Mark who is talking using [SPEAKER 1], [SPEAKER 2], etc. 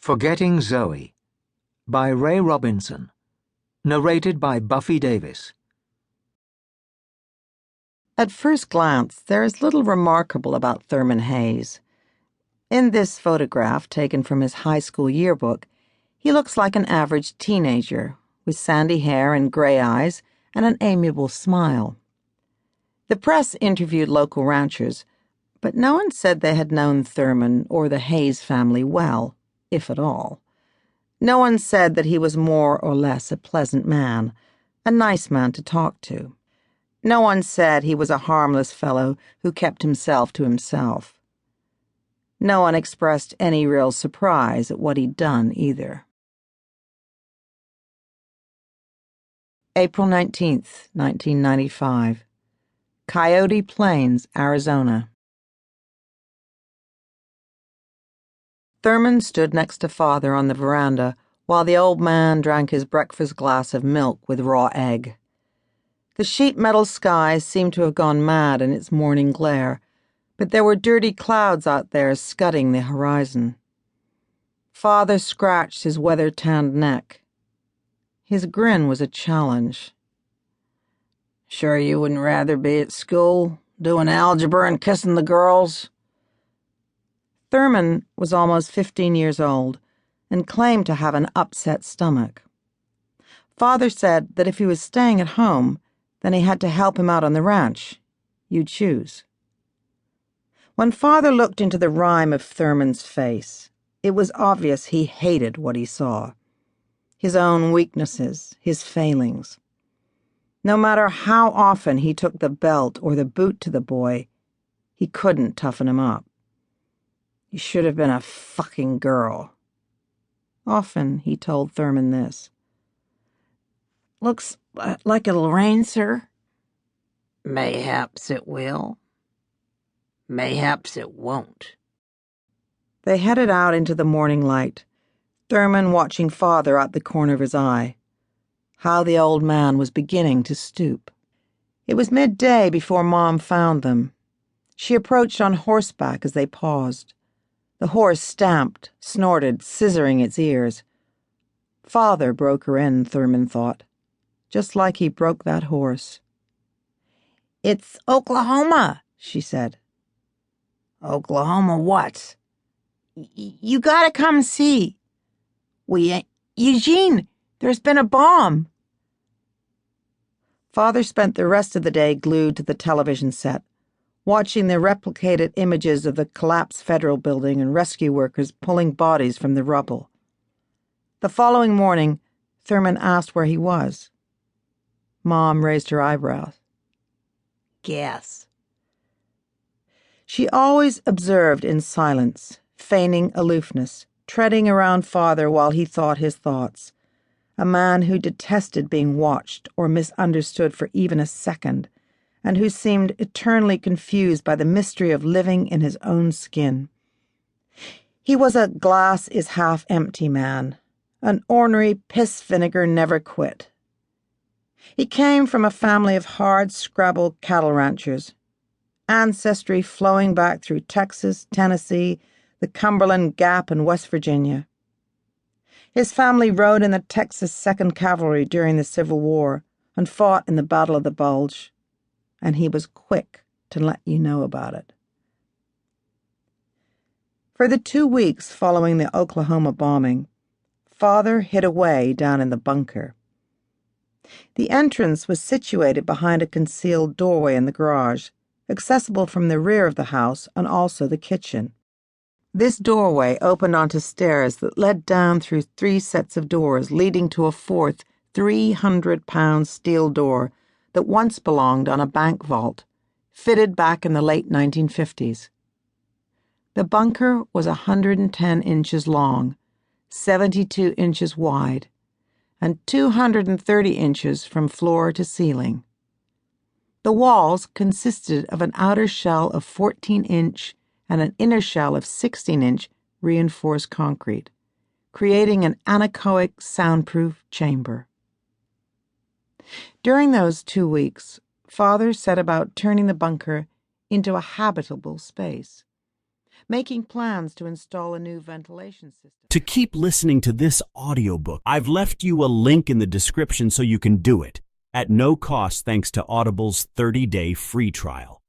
[SPEAKER 1] Forgetting Zoe by Ray Robinson. Narrated by Buffy Davis.
[SPEAKER 2] At first glance, there is little remarkable about Thurman Hayes. In this photograph, taken from his high school yearbook, he looks like an average teenager, with sandy hair and gray eyes and an amiable smile. The press interviewed local ranchers, but no one said they had known Thurman or the Hayes family well, if at all. No one said that he was more or less a pleasant man, a nice man to talk to. No one said he was a harmless fellow who kept himself to himself. No one expressed any real surprise at what he'd done, either. April 19th, 1995. Coyote Plains, Arizona. Thurman stood next to Father on the veranda while the old man drank his breakfast glass of milk with raw egg. The sheet metal sky seemed to have gone mad in its morning glare, but there were dirty clouds out there scudding the horizon. Father scratched his weather-tanned neck. His grin was a challenge. "Sure you wouldn't rather be at school, doing algebra and kissing the girls?" Thurman was almost 15 years old and claimed to have an upset stomach. Father said that if he was staying at home, then he had to help him out on the ranch. You choose. When Father looked into the rime of Thurman's face, it was obvious he hated what he saw. His own weaknesses, his failings. No matter how often he took the belt or the boot to the boy, he couldn't toughen him up. "You should have been a fucking girl." Often he told Thurman this. "Looks like it'll rain, sir."
[SPEAKER 3] "Mayhaps it will. Mayhaps it won't."
[SPEAKER 2] They headed out into the morning light, Thurman watching Father out the corner of his eye. How the old man was beginning to stoop. It was midday before Mom found them. She approached on horseback as they paused. The horse stamped, snorted, scissoring its ears. Father broke her in, Thurman thought, just like he broke that horse.
[SPEAKER 3] "It's Oklahoma," she said. "Oklahoma what?"
[SPEAKER 4] You gotta come see. Eugene, there's been a bomb."
[SPEAKER 2] Father spent the rest of the day glued to the television set, watching the replicated images of the collapsed federal building and rescue workers pulling bodies from the rubble. The following morning, Thurman asked where he was. Mom raised her eyebrows.
[SPEAKER 3] "Guess."
[SPEAKER 2] She always observed in silence, feigning aloofness, treading around Father while he thought his thoughts. A man who detested being watched or misunderstood for even a second, and who seemed eternally confused by the mystery of living in his own skin. He was a glass-is-half-empty man, an ornery piss-vinegar never quit. He came from a family of hard-scrabble cattle ranchers, ancestry flowing back through Texas, Tennessee, the Cumberland Gap, and West Virginia. His family rode in the Texas 2nd Cavalry during the Civil War and fought in the Battle of the Bulge, and he was quick to let you know about it. For the 2 weeks following the Oklahoma bombing, Father hid away down in the bunker. The entrance was situated behind a concealed doorway in the garage, accessible from the rear of the house and also the kitchen. This doorway opened onto stairs that led down through 3 sets of doors, leading to a fourth 300-pound steel door that once belonged on a bank vault, fitted back in the late 1950s. The bunker was 110 inches long, 72 inches wide, and 230 inches from floor to ceiling. The walls consisted of an outer shell of 14-inch and an inner shell of 16-inch reinforced concrete, creating an anechoic, soundproof chamber. During those 2 weeks, Father set about turning the bunker into a habitable space. making plans to install a new ventilation system.
[SPEAKER 5] To keep listening to this audiobook, I've left you a link in the description so you can do it, at no cost thanks to Audible's 30-day free trial.